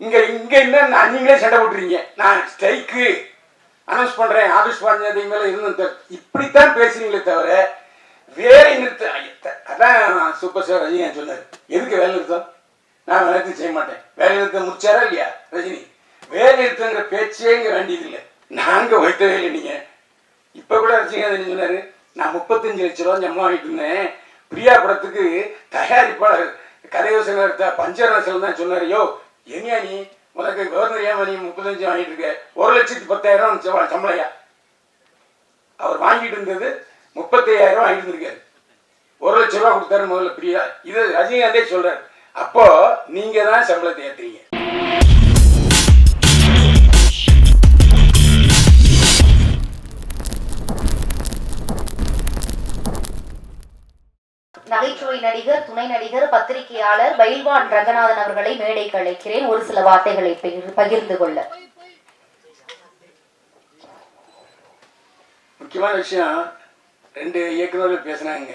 இங்க இங்க என்ன நீங்களே சண்டை போட்டுறீங்க. நான் ஸ்ட்ரைக்கு அனௌன்ஸ் பண்றேன், ஆபீஸ் பண்ணது மேல இருந்து இப்படித்தான் பேசுறீங்களே தவிர வேலை நிறுத்த. அதான் சூப்பர் ஸ்டார் ரஜினி சொன்னார், எதுக்கு வேலை நிறுத்தம்? நான் வேலை செய்ய மாட்டேன். வேலை நிறுத்தம் முடிச்சாரா இல்லையா ரஜினி? வேலை நிறுத்தங்கிற பேச்சே இங்க வேண்டியது இல்லை. நாங்க வைத்தவே இல்லை. நீங்க இப்ப கூட ரஜினி சொன்னாரு, நான் 35 லட்சம் ரூபா சம்பளம் வாங்கிட்டு இருந்தேன். பிரியா படத்துக்கு தயாரிப்பாளர் கதையோசனை எடுத்த பஞ்சரசல் தான் சொன்னாரு, யோ எங்கயா நீ உனக்கு கவர்னர் ஏன் நீ 35 வாங்கிட்டு இருக்க? 1,10,000 சம்பளையா? அவர் வாங்கிட்டு இருந்தது 35,000 வாங்கிட்டு இருந்திருக்காரு. 1 லட்சம் ரூபா கொடுத்தாரு முதல்ல பிரியா. இது ரஜினிகாந்தே சொல்றாரு. அப்போ நீங்க தான் சம்பளத்தை ஏத்துறீங்க. நகைச்சுவை நடிகர், துணை நடிகர், பத்திரிகையாளர் பயில்வான் ரங்கநாதன் அவர்களை மேடைக்கு அழைக்கிறேன் ஒரு சில வார்த்தைகளை பகிர்ந்து கொள்ள. முக்கியமான விஷயம், 2 இயக்குநர்கள் பேசினாங்க.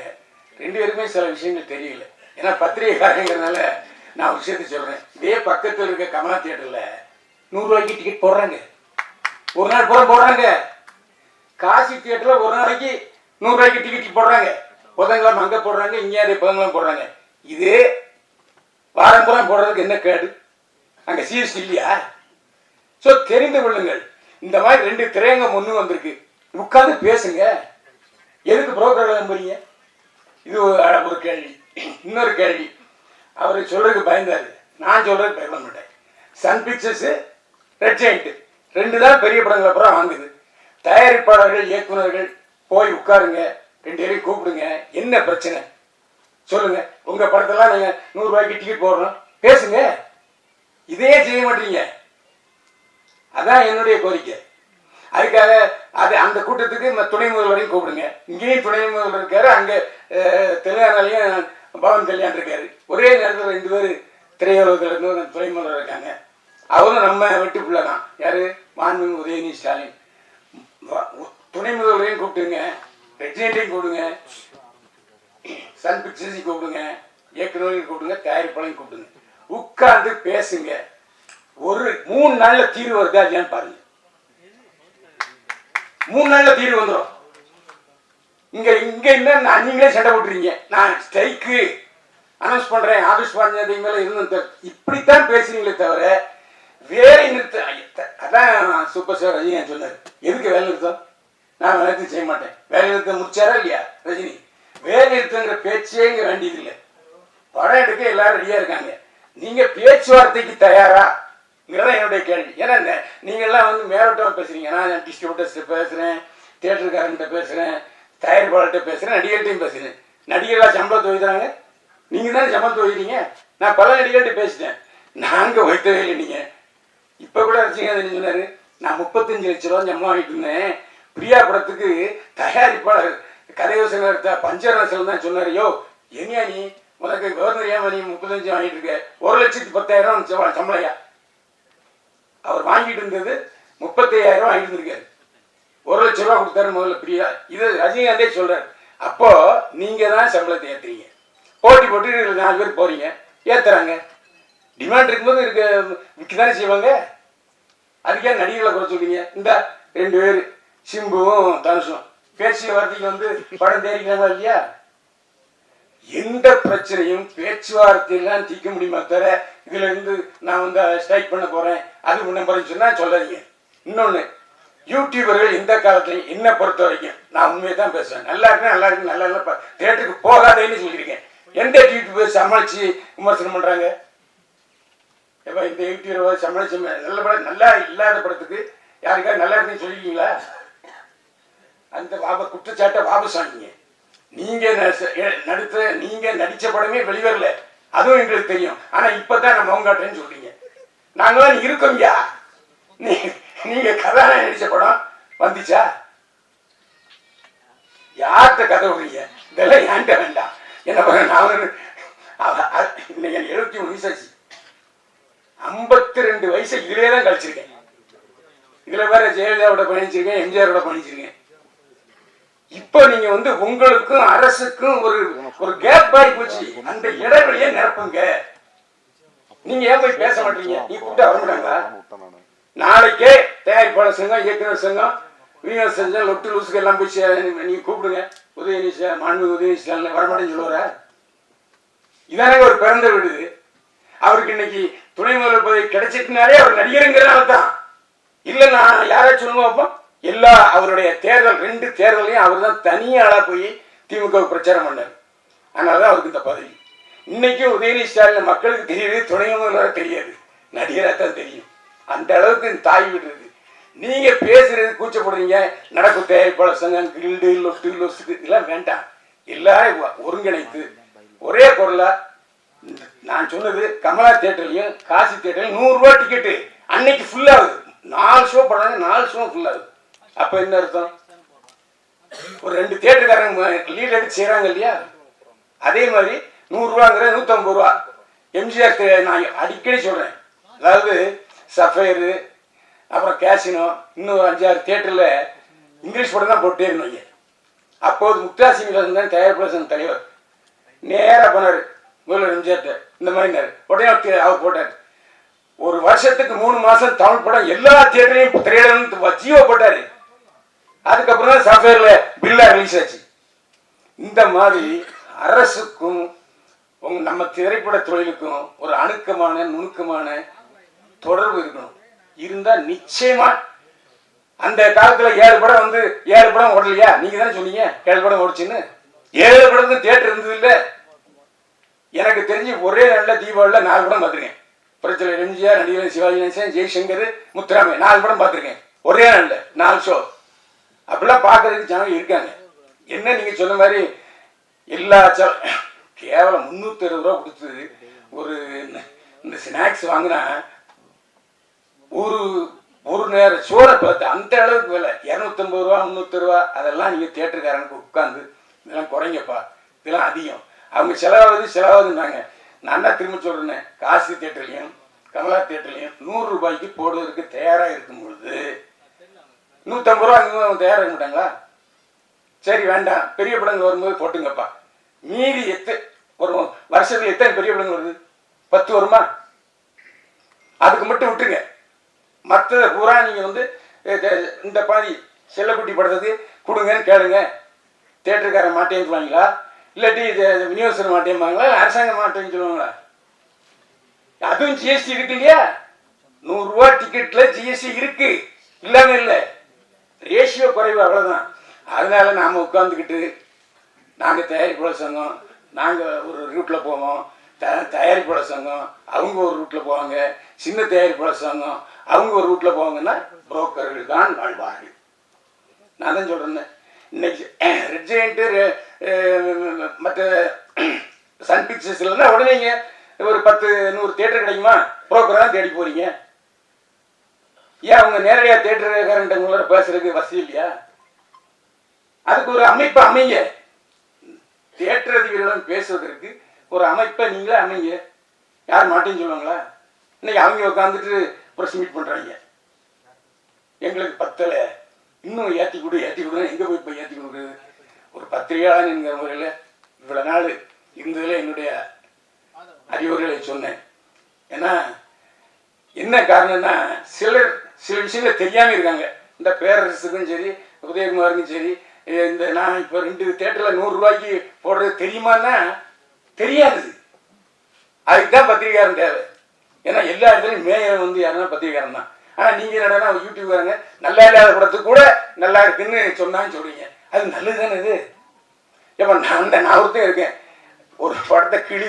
2 பேருமே சில விஷயங்கள் தெரியல. ஏன்னா பத்திரிகைக்காரங்கிறதுனால நான் ஒரு விஷயத்தை சொல்றேன். இதே பக்கத்தில் இருக்க கமலா தியேட்டர்ல 100 ரூபாய்க்கு டிக்கெட் போடுறாங்க. ஒரு நாள் பூரா போடுறாங்க. காசி தியேட்டர்ல ஒரு நாளைக்கு 100 ரூபாய்க்கு டிக்கெட் போடுறாங்க. புதன்கிழமை அங்கே போடுறாங்க, இங்கே அதே புதன்கிழமை போடுறாங்க. இது வாரம் பூரா போடுறதுக்கு என்ன கேடு? அங்கே சிஎஸ்டி இல்லையா? ஸோ தெரிந்து கொள்ளுங்கள். இந்த மாதிரி 2 திரையங்கம் ஒன்று வந்திருக்கு. உட்காந்து பேசுங்க. எதுக்கு புரோக்கர்கள் நம்புறீங்க? இது ஒரு கேள்வி. இன்னொரு கேள்வி, அவர் சொல்றதுக்கு பயந்தாரு. நான் சொல்றதுக்கு பயப்பட மாட்டேன். சன் பிக்சர்ஸ், ரெட் ஜெயண்ட் 2 தான் பெரிய படங்களை அப்புறம் வாங்குது. தயாரிப்பாளர்கள், இயக்குநர்கள் போய் உட்காருங்க, 2 பேரையும் கூப்பிடுங்க. என்ன பிரச்சனை சொல்லுங்க. உங்க படத்தெல்லாம் நீங்க 100 ரூபாய்க்கு டிக்கெட் போடுறோம், பேசுங்க. இதே செய்ய மாட்டீங்க. அதான் என்னுடைய கோரிக்கை. அதுக்காக அந்த கூட்டத்துக்கு துணை முதல்வரையும் கூப்பிடுங்க. இங்கேயும் துணை முதல்வர் இருக்காரு, அங்கே தெலுங்கானாலையும் பவன் கல்யாண் இருக்காரு. ஒரே நேரத்தில் 2 பேர் திரையுலகத்திலிருந்து துணை முதல்வர் இருக்காங்க. அவரும் நம்ம வெட்டு பிள்ளை தான். யாரு? மாண்புமிகு உதயநிதி ஸ்டாலின். துணை முதல்வரையும் கூப்பிட்டுங்க, ரெஜினேட்டையும் கூப்பிடுங்க, சன் பிக்சர்ஸையும் கூப்பிடுங்க, இயக்குநரையும் கூப்பிடுங்க, தயாரிப்பாளையும் கூப்பிடுங்க. உட்கார்ந்து பேசுங்க. ஒரு 3 நாள்ல தீர்வு வருதா இல்லையான்னு பாருங்க. 3 நாள்ல தீர்வு வந்துடும். இங்க என்ன நீங்களே சண்டை போட்டுறீங்க. நான் ஸ்ட்ரைக்கு அனௌன்ஸ் பண்றேன், ஆபீஸ் பண்ணது மேல இருந்து இப்படித்தான் பேசுறீங்களே தவிர வேலை நிறுத்த. அதான் சூப்பர் ஸ்டார் ரஜினி சொன்னார், எதுக்கு வேலை நிறுத்தம்? நான் வேலை செய்ய மாட்டேன். வேலை நிறுத்தம் முடிச்சாரா இல்லையா ரஜினி? வேலை நிறுத்தங்கிற பேச்சே இங்க வேண்டியது இல்லை. படம் எடுக்க எல்லாரும் ரெடியா இருக்காங்க. நீங்க பேச்சுவார்த்தைக்கு தயாரா? என்னுடைய கேள்வி. ஏன்னா நீங்கள்லாம் மேலோட்டமாக பேசுறீங்க. நான் டிஸ்ட்ரிபியூட்டர்ஸ்ட்ட பேசுறேன், தியேட்டருக்காரன்கிட்ட பேசுறேன், தயாரிப்பாளர்கிட்ட பேசுறேன், நடிகர்கிட்டையும் பேசுறேன். நடிகர்களாக சம்பளத்தை வைக்கிறாங்க, நீங்க தானே சம்பளத்தை வைக்கிறீங்க. நான் பல நடிகர்கிட்ட பேசிட்டேன். நாங்க வைத்தவே இல்லை. நீங்க இப்ப கூட ரசிகன் சொன்னாரு, நான் 35 லட்சம் ரூபா சம்பளம் வாங்கிட்டு இருந்தேன். பிரியா படத்துக்கு தயாரிப்பாளர் கதையோசனை எடுத்த பஞ்சரசல் தான் சொன்னாரு, யோ எங்கயா நீ உனக்கு கவர்னர் ஏன் நீ 35 வாங்கிட்டு இருக்க? 1,10,000 சம்பளையா? அவர் வாங்கிட்டு இருந்தது 35,000 வாங்கிட்டு இருந்திருக்காரு. 1 லட்சம் ரூபா கொடுத்தாரு முதல்ல பிரியா. இது ரஜினிகாந்தே சொல்றாரு. அப்போ நீங்க தான் சம்பளத்தை ஏத்துறீங்க. போட்டி போட்டு 4 பேர் போறீங்க, ஏத்துறாங்க. டிமாண்ட் இருக்கும்போது விற்கதானே செய்வாங்க. அதுக்கே நடிகர்களை குறை சொல்றீங்க. இந்த 2 பேர் சிம்புவும் தனுஷும் பேச்சிய வார்த்தைக்கு படம் தேடிக்கிறாங்களா இல்லையா? எந்த பிரச்சனையும் பேச்சுவார்த்தையெல்லாம் தீர்க்க முடியுமா தவிர இதுல இருந்து நான் ஸ்ட்ரைக் பண்ண போறேன், அது முன்ன போறேன்னு சொன்னா சொல்லாதீங்க. இன்னொன்னு, யூடியூபர்கள் இந்த காலத்துலையும் என்ன பொறுத்த வரைக்கும் நான் உண்மையை தான் பேசுவேன். நல்லா இருக்கு, நல்லா இருக்கு, நல்லா இல்லை, தியேட்டருக்கு போகாதேன்னு சொல்லியிருக்கேன். எந்த யூடியூபர் சமாளிச்சு விமர்சனம் பண்றாங்க? எப்ப இந்த யூடியூபர் சமாளிச்சு நல்ல படம், நல்லா இல்லாத படத்துக்கு யாருக்காவது நல்லா இருக்குன்னு சொல்லிருக்கீங்களா? அந்த குற்றச்சாட்டை வாபஸ் வாங்கிங்க. நீங்க நடிச்ச படமே வெளிவரல, அதுவும் எங்களுக்கு தெரியும். ஆனா இப்பதான் நம்ம மௌங்காட்டேன்னு சொல்றீங்க. நாங்களாம் இருக்கோம்யா. நீங்க கதாநாயகன் நடிச்ச படம் வந்துச்சா? யார்கிட்ட கதை விடுறீங்க? இதெல்லாம் ஏன்ட்ட வேண்டாம். என்ன பண்ண, நான் 73 வயசாச்சு. 52 வயசு இதுலயே தான் கழிச்சிருக்கேன். இதுல வேற ஜெயலலிதாவோட பயணிச்சிருக்கேன், எம்ஜிஆரோட பயணிச்சிருக்கேன். இப்போ நீங்க உங்களுக்கும் அரசுக்கும் ஒரு கேப் ஆகி போச்சு. அந்த இடைவெளியை நிரப்புங்க. நீங்க ஏன் போய் பேச மாட்டீங்க? நீ கூப்பிட்டா வர மாட்டாங்களா? நாளைக்கே தயாரிப்பாளர் சங்கம், இயக்குனர் சங்கம், விநியோக சங்கம், லொட்டு லூசுக்கு எல்லாம் போய் நீங்க கூப்பிடுங்க. உதயநிதி மாண்பு உதயநிதி வரமாட்டேன்னு சொல்லுவார? இதானே ஒரு பிறந்த வீடு. அவருக்கு இன்னைக்கு துணை முதல்வர் பதவி கிடைச்சிட்டுனாலே அவர் நடிகருங்கிறனால தான். இல்ல நான் யாராச்சும் சொல்லுங்க வைப்போம். எல்லா அவருடைய தேர்தல் 2 தேர்தலையும் அவர் தான் தனியாளா போய் திமுக பிரச்சாரம் பண்ணார். அதனாலதான் அவருக்கு இந்த பதவி. இன்னைக்கும் உதயநிதி ஸ்டாலின் மக்களுக்கு தெரியுது, துணை முதல்வராக தெரியாது, நடிகராக தான் தெரியும். அந்த அளவுக்கு தாய் விடுறது. நீங்க பேசுறது கூச்சப்படுறீங்க. நடக்கும் தயாரிப்பாளர் சங்கம், கில்டு, லொட்டு லொசுக்கு இதெல்லாம் வேண்டாம். எல்லாரும் ஒருங்கிணைத்து ஒரே குரலா நான் சொன்னது கமலா தியேட்டர்லையும் காசி தியேட்டர்லையும் 100 ரூபா டிக்கெட்டு அன்னைக்கு ஃபுல் ஆகுது. 4 ஷோ போடுறாங்க, 4 ஷோ ஃபுல் ஆகுது. அப்ப என்ன அர்த்தம்? ஒரு 2 தியேட்டருக்காரங்க லீட் எடுத்து செய்யறாங்க இல்லையா? அதே மாதிரி 100 ரூபாங்கிற 150 ரூபா. எம்ஜிஆர் நான் அடிக்கடி சொல்றேன். அதாவது சஃபயரு, அப்புறம் கேசினோ, இன்னும் 5-6 தியேட்டர்ல இங்கிலீஷ் படம் தான் போட்டே இருந்தீங்க. அப்போது முக்தாசிங் தான் தயாரிப்பாளர் சங்க தலைவர். நேரா போனாரு முதல்வர் எம்ஜிஆர், இந்த மாதிரி உடனே அவர் போட்டார். ஒரு வருஷத்துக்கு 3 மாசம் தமிழ் படம் எல்லா தியேட்டரையும் திரையிடணும் ஜீவோ போட்டாரு. அதுக்கப்புறம் தான் சஃபயர்ல பில்லா ரிலீஸ் ஆச்சு. இந்த மாதிரி அரசுக்கும் நம்ம திரைப்பட தொழிலுக்கும் ஒரு அணுக்கமான நுணுக்கமான தொடர்பு இருக்கணும். இருந்தா நிச்சயமா அந்த காலத்துல 7 படம் வந்து 7 படம் ஓடலையா? நீங்க தானே சொன்னீங்க 7 படம் ஓடிச்சுன்னு. 7 படத்துக்கு தியேட்டர் இருந்தது இல்ல. எனக்கு தெரிஞ்சு ஒரே நல்ல தீபாவளியில 4 படம் பார்த்துருக்கேன். பிரச்சனை எம்ஜிஆர், நடிகர் சிவாஜி கணேசன், ஜெய்சங்கர், முத்துராமே 4 படம் பார்த்துருக்கேன். ஒரே நாள்ல 4 ஷோ. அப்படிலாம் பார்க்கறதுக்கு ஜனங்க இருக்காங்க. என்ன நீங்க சொன்ன மாதிரி எல்லா கேவலம் 360 ரூபா கொடுத்து ஒரு இந்த ஸ்நாக்ஸ் வாங்கினா ஒரு நேரம் சோறை பார்த்து அந்த அளவுக்கு விலை 250 ரூபா 300 ரூபா. அதெல்லாம் நீங்க தியேட்டருக்காரனுக்கு உட்காந்து இதெல்லாம் குறைங்கப்பா, இதெல்லாம் அதிகம். அவங்க செலவாகுதுன்னாங்க. நான் தான் திரும்ப சொல்றேன், காசி தியேட்டர்லையும் கமலா தியேட்டர்லையும் 100 ரூபாய்க்கு போடுவதற்கு தயாரா இருக்கும் பொழுது 150 ரூபா அங்கே தயாரா இருக்க மாட்டாங்களா? சரி வேண்டாம், பெரிய படங்கள் வரும்போது போட்டுங்கப்பா. மீதி ஒரு வருஷத்துக்கு எத்தனை பெரிய படங்கள் வருது? 10 வருமா? அதுக்கு மட்டும் விட்டுருங்க. மற்ற பூரா நீங்க வந்து இந்த பாதி செல்லக்குட்டி படத்துக்கு கொடுங்கன்னு கேளுங்க. தியேட்டருக்காரன் மாட்டேன்னு சொல்லுவாங்களா? இல்லாட்டி விநியோகஸ்தர் மாட்டேன்பாங்களா? அரசாங்கம் மாட்டேன்னு சொல்லுவாங்களா? அதுவும் ஜிஎஸ்டி இருக்கு இல்லையா? 100 ரூபா டிக்கெட்ல ஜிஎஸ்டி இருக்கு, இல்லாம இல்ல. ரேஷியோ குறைவு, அவ்வளவுதான். அதனால நாம உட்கார்ந்துக்கிட்டு நாங்க தயாரிப்பாளர் சங்கம், நாங்க ஒரு ரூட்ல போவோம், தயாரிப்பாளர் சங்கம் அவங்க ஒரு ரூட்ல போவாங்க, சின்ன தயாரிப்பாளர் சங்கம் அவங்க ஒரு ரூட்ல போவாங்கன்னா புரோக்கர்கள் தான் வாழ்வார்கள். நான் தான் சொல்றேன். இன்னைக்கு ரெட் ஜெயண்ட் மற்ற சன் பிக்சர்ஸ்ல உடனே ஒரு 10-100 தியேட்டர் கிடைக்குமா? புரோக்கரை தான் தேடி போறீங்க. ஏன் அவங்க நேரடியா தியேட்டருக்காரங்களோட பேசுறதுக்கு வசதி இல்லையா? அதுக்கு ஒரு அமைப்பு அமைங்க. தியேட்டர் அதிபர்களுடன் பேசுவதற்கு ஒரு அமைப்பை நீங்களே அமைங்க. யார் மாட்டேன்னு சொல்லுவாங்களா? இன்னைக்கு அவங்க உட்காந்துட்டு ப்ரெஸ் மீட் பண்றாங்க. எங்களுக்கு பத்தல, இன்னும் ஏற்றி கொடு எங்க போய் இப்போ ஏற்றி கொடுக்குறது? ஒரு பத்திரிகையாளன் என்கிற முறையில் இவ்வளவு நாள் இருந்ததுல என்னுடைய அறிவுரைகளை சொன்னேன். ஏன்னா என்ன காரணம்னா சில விஷயங்கள் தெரியாம இருக்காங்க. இந்த பேரரசுக்கும் சரி உதயகுமாருக்கும் சரி, இந்த நான் இப்போ 2 தியேட்டர்ல 100 ரூபாய்க்கு போடுறது தெரியுமான்னா தெரியாது. அதுக்கு தான் பத்திரிகையாளன் தேவை. ஏன்னா எல்லா இடத்துலையும் மேயர் வந்து யாருன்னா பத்திரிகையாளன் தான். ஆனா நீங்க என்னன்னா யூடியூப்காரங்க நல்லா இல்லாத படத்துக்கு கூட நல்லா இருக்குன்னு சொன்னான்னு சொல்றீங்க. அது நல்லது தானே இது? எப்ப நான் ஒருத்தன் இருக்கேன், ஒரு படத்தை கிளி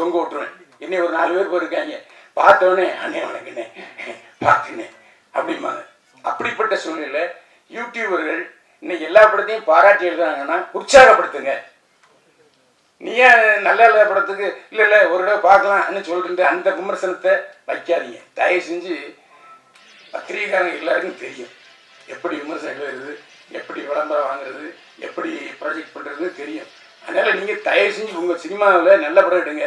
தொங்க விட்டுருவேன். இன்னும் ஒரு 4 பேர் போயிருக்காங்க, பார்த்தோடனே அண்ணே வணக்கண்ணே பார்த்துனே அப்படிம்பாங்க. அப்படிப்பட்ட சூழ்நிலை யூடியூபர்கள் இன்னைக்கு எல்லா படத்தையும் பாராட்டி எழுதுறாங்கன்னா உற்சாகப்படுத்துங்க. நீ ஏன் நல்ல இல்லாத படத்துக்கு இல்லை ஒரு இடம் பார்க்கலாம்னு சொல்லிட்டு அந்த விமர்சனத்தை வைக்காதீங்க. தயவு செஞ்சு பத்திரிகைக்காரங்க எல்லாருக்கும் தெரியும் எப்படி விமர்சனம் எழுதுறது, எப்படி விளம்பரம் வாங்குறது, எப்படி ப்ராஜெக்ட் பண்ணுறதுன்னு தெரியும். அதனால் நீங்கள் தயவு செஞ்சு உங்கள் சினிமாவில் நல்ல படம் எடுங்க.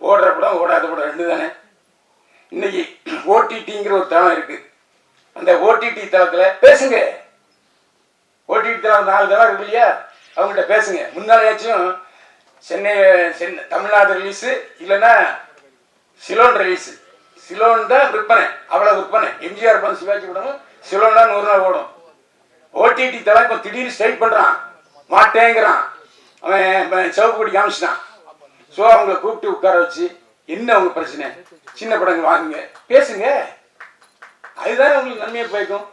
ஓடுற படம் ஓடாத படம் 2 தானே. இன்னைக்கு ஓடிடிங்கிற ஒரு தளம் இருக்குது. அந்த ஓடிடி தளத்தில் பேசுங்க. ஓடிடி தளம் 4 தளம் இருக்கு இல்லையா? அவங்கள்ட்ட பேசுங்க. முன்னாலேயாச்சும் சென்னை தமிழ்நாடு ரிலீஸு இல்லைன்னா சிலோன் ரிலீஸ், சிலோன் தான் விற்பனை, அவ்வளோ விற்பனை. எம்ஜிஆர் படம் சிவாஜி படம் சிலோன் தான் 100 நாள் ஓடும். ஓடிடி தலை இப்போ திடீர்னு ஸ்ட்ரைக் பண்ணுறான், மாட்டேங்கிறான், அவன் சிவப்பு கொடி காமிச்சிட்டான். ஸோ அவங்கள கூப்பிட்டு உட்கார வச்சு என்ன அவங்க பிரச்சனை, சின்ன படங்கள் வாங்குங்க, பேசுங்க, அதுதான் உங்களுக்கு நன்மையை போய்க்கும்.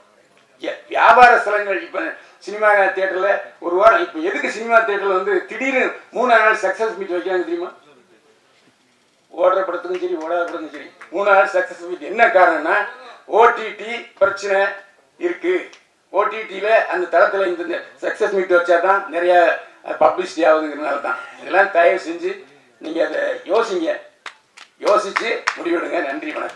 வியாபார ஸ்தலங்கள் இப்போ சினிமா தியேட்டரில் ஒரு வாரம், இப்போ எதுக்கு சினிமா தியேட்டரில் வந்து திடீர்னு 3 நாள் சக்ஸஸ் மீட் வைக்கிறாங்க தெரியுமா? ஓடுற படத்துக்கும் சரி ஓடாத படத்துக்கும் சரி 3 நாள் சக்ஸஸ் மீட். என்ன காரணம்னா ஓடிடி பிரச்சனை இருக்கு. ஓடிடியில் அந்த தளத்தில் இந்த சக்ஸஸ் மீட் வச்சா தான் நிறைய பப்ளிசிட்டி ஆகுதுங்கிறதுனால தான். இதெல்லாம் தயவு செஞ்சு நீங்கள் அதை யோசிங்க, யோசித்து முடிவெடுங்க. நன்றி, வணக்கம்.